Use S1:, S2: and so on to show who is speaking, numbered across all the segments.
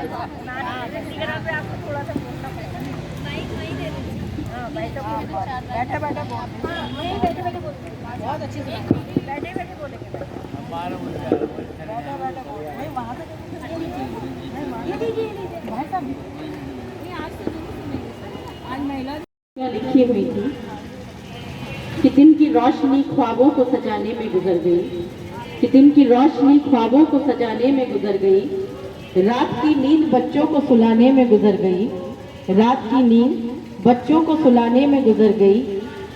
S1: बहुत अच्छी बैठे बैठे बोलेंगे
S2: लिखी हुई थी कि दिन की रोशनी ख्वाबों को सजाने में गुजर गई, कि दिन की रोशनी ख्वाबों को सजाने में गुजर गई, रात की नींद बच्चों को सुलाने में गुजर गई, रात की नींद बच्चों को सुलाने में गुजर गई,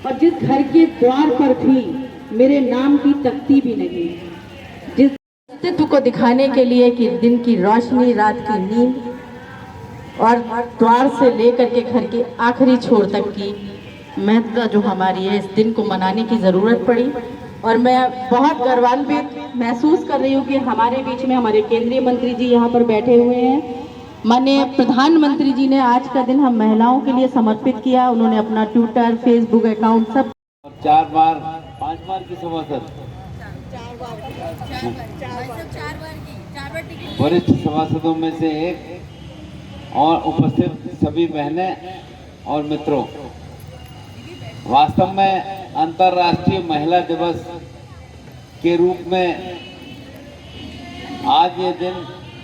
S2: और जिस घर के द्वार पर भी मेरे नाम की तख्ती भी नहीं, जिस अस्तित्व को दिखाने के लिए कि दिन की रोशनी, रात की नींद और द्वार से लेकर के घर के आखिरी छोर तक की महत्ता जो हमारी है, इस दिन को मनाने की ज़रूरत पड़ी। और मैं बहुत गौरवान्वित महसूस कर रही हूँ कि हमारे बीच में हमारे केंद्रीय मंत्री जी यहाँ पर बैठे हुए हैं। माननीय प्रधानमंत्री जी ने आज का दिन हम महिलाओं के लिए समर्पित किया। उन्होंने अपना ट्विटर, फेसबुक अकाउंट सब
S3: 4 बार 5 बार की सभासद, वरिष्ठ सभासदों में से एक, और उपस्थित सभी बहनें और मित्रों, वास्तव में अंतर्राष्ट्रीय महिला दिवस के रूप में आज ये दिन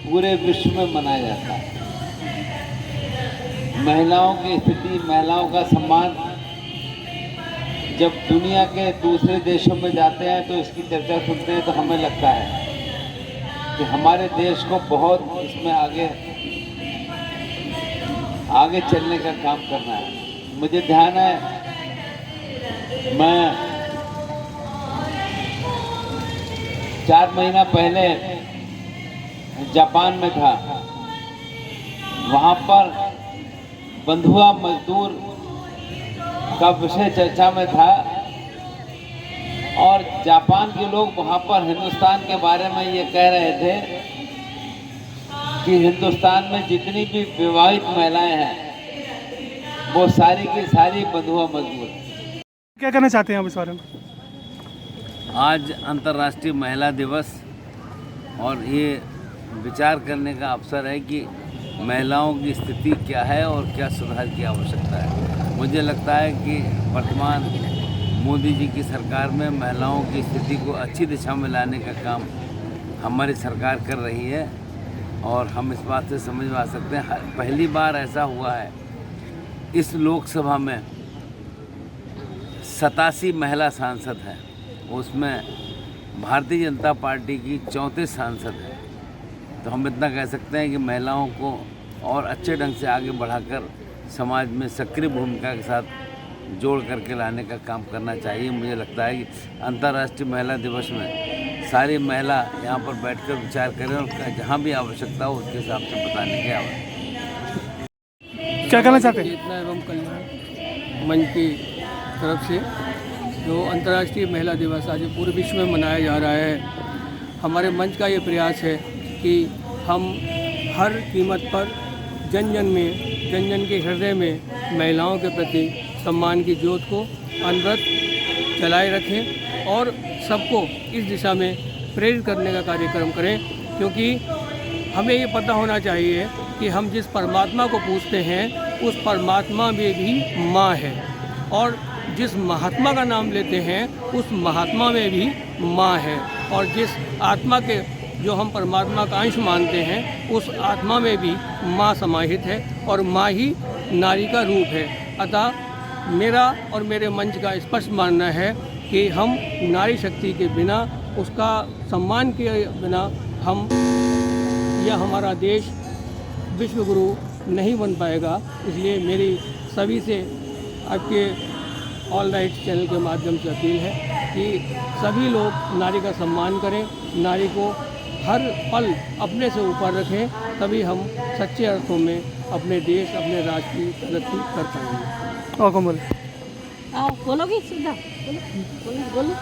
S3: पूरे विश्व में मनाया जाता है। महिलाओं की स्थिति, महिलाओं का सम्मान जब दुनिया के दूसरे देशों में जाते हैं तो इसकी चर्चा सुनते हैं तो हमें लगता है कि हमारे देश को बहुत इसमें आगे चलने का काम करना है। मुझे ध्यान है, मैं 4 महीना पहले जापान में था। वहाँ पर बंधुआ मजदूर का विषय चर्चा में था और जापान के लोग वहाँ पर हिंदुस्तान के बारे में ये कह रहे थे कि हिंदुस्तान में जितनी भी विवाहित महिलाएं हैं वो सारी की सारी बंधुआ मजदूर।
S4: क्या कहना चाहते हैं आप इस बारे में?
S3: आज अंतर्राष्ट्रीय महिला दिवस और ये विचार करने का अवसर है कि महिलाओं की स्थिति क्या है और क्या सुधार की आवश्यकता है। मुझे लगता है कि वर्तमान मोदी जी की सरकार में महिलाओं की स्थिति को अच्छी दिशा में लाने का काम हमारी सरकार कर रही है और हम इस बात से समझ पा सकते हैं। पहली बार ऐसा हुआ है इस लोकसभा में 87 महिला सांसद हैं, उसमें भारतीय जनता पार्टी की 34 सांसद हैं। तो हम इतना कह सकते हैं कि महिलाओं को और अच्छे ढंग से आगे बढ़ाकर समाज में सक्रिय भूमिका के साथ जोड़ करके लाने का काम करना चाहिए। मुझे लगता है कि अंतर्राष्ट्रीय महिला दिवस में सारी महिला यहाँ पर बैठकर विचार करें और जहाँ भी आवश्यकता हो उसके हिसाब से बताने की आवश्यकता।
S4: क्या कहना चाहते हैं?
S5: चेतना एवं कल्याण मंच की तरफ से जो अंतर्राष्ट्रीय महिला दिवस आज पूरे विश्व में मनाया जा रहा है, हमारे मंच का ये प्रयास है कि हम हर कीमत पर जन जन के हृदय में महिलाओं के प्रति सम्मान की ज्योत को अनवरत जलाए रखें और सबको इस दिशा में प्रेरित करने का कार्यक्रम करें, क्योंकि हमें ये पता होना चाहिए कि हम जिस परमात्मा को पूजते हैं उस परमात्मा में भी माँ है और जिस महात्मा का नाम लेते हैं उस महात्मा में भी माँ है और जिस आत्मा के जो हम परमात्मा का अंश मानते हैं उस आत्मा में भी माँ समाहित है और माँ ही नारी का रूप है। अतः मेरा और मेरे मंच का स्पष्ट मानना है कि हम नारी शक्ति के बिना, उसका सम्मान के बिना हम या हमारा देश विश्व गुरु नहीं बन पाएगा। इसलिए मेरी सभी से आपके ऑल राइट चैनल के माध्यम से अपील है कि सभी लोग नारी का सम्मान करें, नारी को हर पल अपने से ऊपर रखें, तभी हम सच्चे अर्थों में अपने देश, अपने राज्य की प्रगति कर पाएंगे।
S4: और कौन बोले?
S1: बोलोगी सीधा? बोलो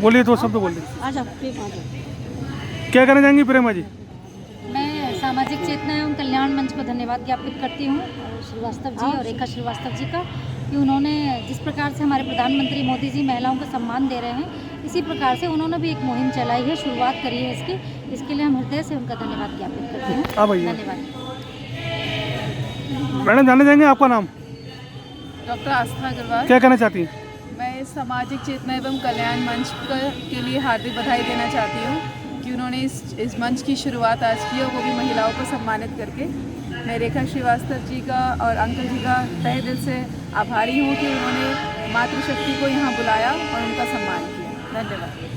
S4: बोलिए, तो शब्द बोलिए।
S1: आ जाओ।
S4: क्या कहना चाहेंगी प्रेमा जी?
S6: मैं सामाजिक चेतना एवं कल्याण मंच को धन्यवाद ज्ञापित करती हूँ श्रीवास्तव जी और रेखा श्रीवास्तव जी का, कि उन्होंने जिस प्रकार से हमारे प्रधानमंत्री मोदी जी महिलाओं को सम्मान दे रहे हैं, इसी प्रकार से उन्होंने भी एक मुहिम चलाई है, शुरुआत करी है इसकी। इसके लिए हम हृदय से उनका धन्यवाद ज्ञापित करते हैं। धन्यवाद।
S4: मैडम जानना चाहेंगे आपका नाम?
S7: डॉक्टर आस्था अग्रवाल।
S4: क्या कहना चाहती हैं?
S7: मैं सामाजिक चेतना एवं कल्याण मंच के लिए हार्दिक बधाई देना चाहती हूँ कि उन्होंने इस मंच की शुरुआत आज की और वो भी महिलाओं को सम्मानित करके। मैं रेखा श्रीवास्तव जी का और अंकल जी का तहे दिल से आभारी हूँ कि उन्होंने मातृशक्ति को यहाँ बुलाया और उनका सम्मान किया। धन्यवाद।